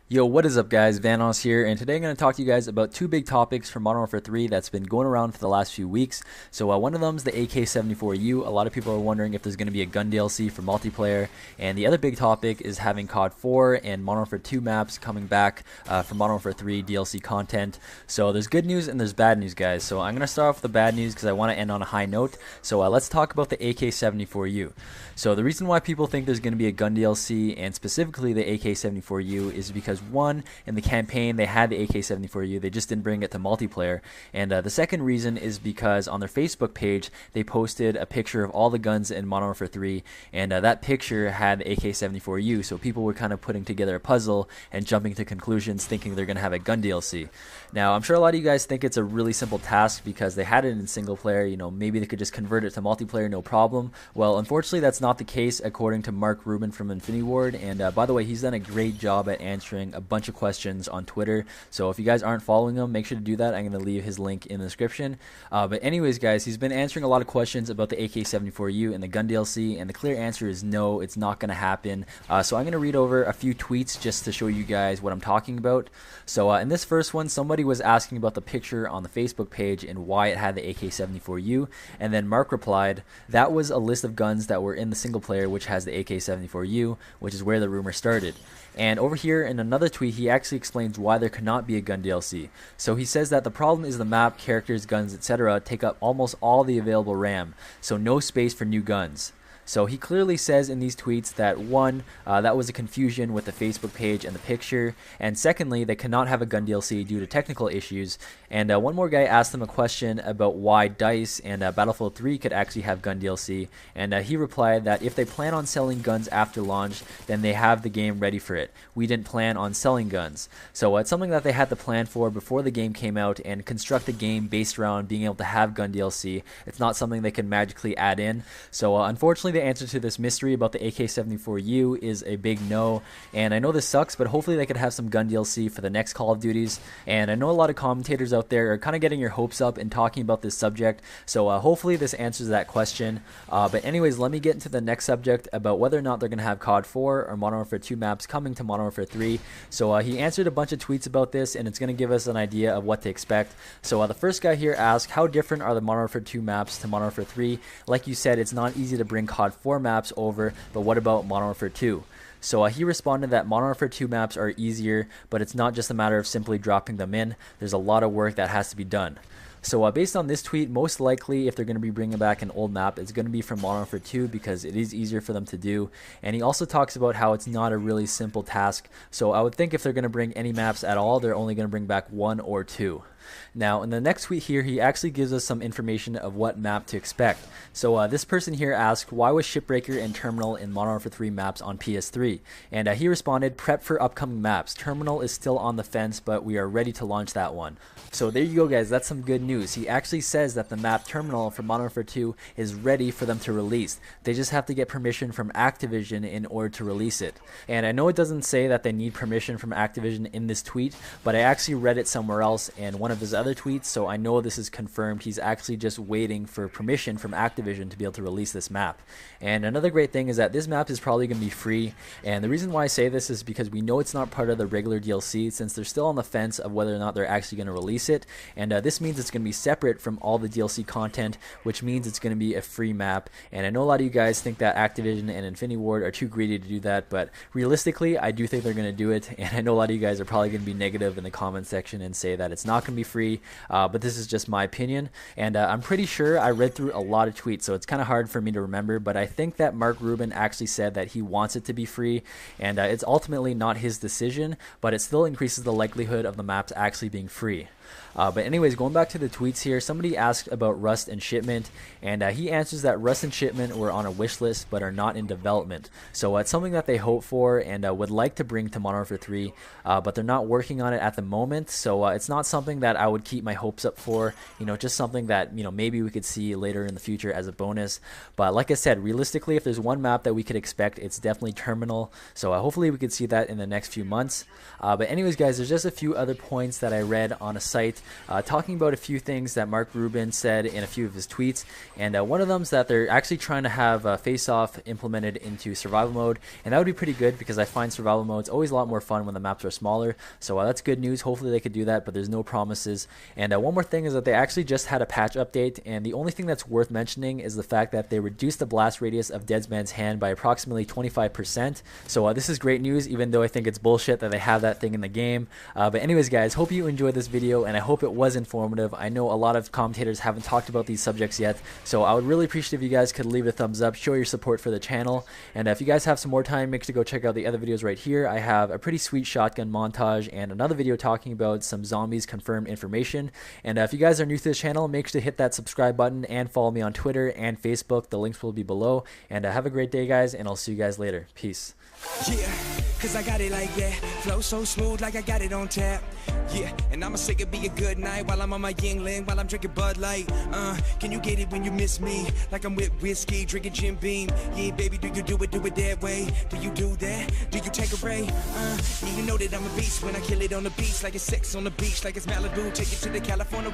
Yo, what is up guys, Vanoss here, and today I'm going to talk to you guys about two big topics from Modern Warfare 3 that's been going around for the last few weeks. So one of them is the AK-74U. A lot of people are wondering if there's going to be a gun DLC for multiplayer, and the other big topic is having COD4 and Modern Warfare 2 maps coming back for Modern Warfare 3 DLC content. So there's good news and there's bad news, guys. So I'm going to start off with the bad news because I want to end on a high note. So let's talk about the AK-74U. So the reason why people think there's going to be a gun DLC, and specifically the AK-74U, is because one, in the campaign they had the AK-74U, they just didn't bring it to multiplayer, and the second reason is because on their Facebook page they posted a picture of all the guns in Modern Warfare 3, and that picture had the AK-74U, so people were kind of putting together a puzzle and jumping to conclusions thinking they're going to have a gun DLC. Now I'm sure a lot of you guys think it's a really simple task because they had it in single player, maybe they could just convert it to multiplayer, no problem. Well, unfortunately that's not the case according to Mark Rubin from Infinity Ward, and by the way, he's done a great job at answering a bunch of questions on Twitter, so if you guys aren't following him, make sure to do that. I'm going to leave his link in the description. But anyways guys, he's been answering a lot of questions about the AK-74U and the gun DLC, and the clear answer is no, it's not going to happen. So I'm going to read over a few tweets just to show you guys what I'm talking about. So in this first one, somebody was asking about the picture on the Facebook page and why it had the AK-74U, and then Mark replied, that was a list of guns that were in the single player which has the AK-74U, which is where the rumor started. And over here in another tweet, he actually explains why there could not be a gun DLC. So he says that the problem is the map, characters, guns, etc. take up almost all the available RAM, so no space for new guns. So he clearly says in these tweets that one, that was a confusion with the Facebook page and the picture, and secondly, they cannot have a gun DLC due to technical issues. And one more guy asked him a question about why DICE and Battlefield 3 could actually have gun DLC, and he replied that if they plan on selling guns after launch, then they have the game ready for it. We didn't plan on selling guns. So it's something that they had to plan for before the game came out and construct a game based around being able to have gun DLC. It's not something they can magically add in. So unfortunately, the answer to this mystery about the AK-74U is a big no, and I know this sucks, but hopefully they could have some gun DLC for the next Call of Duties. And I know a lot of commentators out there are kind of getting your hopes up and talking about this subject, so hopefully this answers that question. But anyways, let me get into the next subject about whether or not they're going to have COD4 or Modern Warfare 2 maps coming to Modern Warfare 3. So he answered a bunch of tweets about this, and it's going to give us an idea of what to expect. So the first guy here asked, how different are the Modern Warfare 2 maps to Modern Warfare 3? Like you said, it's not easy to bring COD4 maps over, but what about Modern Warfare 2? So he responded that Modern Warfare 2 maps are easier, but it's not just a matter of simply dropping them in. There's a lot of work that has to be done. So based on this tweet, most likely if they're going to be bringing back an old map, it's going to be from Modern Warfare 2 because it is easier for them to do. And he also talks about how it's not a really simple task. So I would think if they're going to bring any maps at all, they're only going to bring back one or two. Now in the next tweet here, he actually gives us some information of what map to expect. So this person here asked, why was Shipbreaker and Terminal in Modern Warfare 3 maps on PS3? And he responded, prep for upcoming maps. Terminal is still on the fence, but we are ready to launch that one. So there you go guys, that's some good news. He actually says that the map Terminal for Modern Warfare 2 is ready for them to release. They just have to get permission from Activision in order to release it. And I know it doesn't say that they need permission from Activision in this tweet, but I actually read it somewhere else in one of his other tweets, so I know this is confirmed. He's actually just waiting for permission from Activision to be able to release this map. And another great thing is that this map is probably going to be free, and the reason why I say this is because we know it's not part of the regular DLC since they're still on the fence of whether or not they're actually going to release it, and this means it's going to be separate from all the DLC content, which means it's going to be a free map. And I know a lot of you guys think that Activision and Infinity Ward are too greedy to do that, but realistically I do think they're going to do it, and I know a lot of you guys are probably going to be negative in the comment section and say that it's not going to be free, but this is just my opinion. And I'm pretty sure I read through a lot of tweets, so it's kind of hard for me to remember, but I think that Mark Rubin actually said that he wants it to be free, and it's ultimately not his decision, but it still increases the likelihood of the maps actually being free. But anyways, going back to the tweets here, somebody asked about Rust and Shipment, and he answers that Rust and Shipment were on a wish list but are not in development. So it's something that they hope for and would like to bring to Modern Warfare 3, but they're not working on it at the moment. So it's not something that I would keep my hopes up for, just something that, maybe we could see later in the future as a bonus. But like I said, realistically, if there's one map that we could expect, it's definitely Terminal. So hopefully we could see that in the next few months. But anyways, guys, there's just a few other points that I read on a site site talking about a few things that Mark Rubin said in a few of his tweets, and one of them is that they're actually trying to have face-off implemented into survival mode, and that would be pretty good because I find survival mode's always a lot more fun when the maps are smaller. So that's good news. Hopefully they could do that, but there's no promises. And one more thing is that they actually just had a patch update, and the only thing that's worth mentioning is the fact that they reduced the blast radius of Deadman's Hand by approximately 25%. So this is great news, even though I think it's bullshit that they have that thing in the game. But anyways, guys, hope you enjoyed this video, and I hope it was informative. I know a lot of commentators haven't talked about these subjects yet, so I would really appreciate if you guys could leave a thumbs up, show your support for the channel. And if you guys have some more time, make sure to go check out the other videos right here. I have a pretty sweet shotgun montage and another video talking about some zombies confirmed information. And if you guys are new to this channel, make sure to hit that subscribe button and follow me on Twitter and Facebook. The links will be below. And have a great day, guys, and I'll see you guys later. Peace. Yeah, cause I got it like that. Flow so smooth like I got it on tap. Yeah, and I'ma say it be a good night while I'm on my Yingling, while I'm drinking Bud Light. Can you get it when you miss me? Like I'm with whiskey, drinking Jim Beam. Yeah, baby, do you do it that way? Do you do that? Do you take a ray? Yeah, you know that I'm a beast when I kill it on the beach. Like it's sex on the beach, like it's Malibu, take it to the California.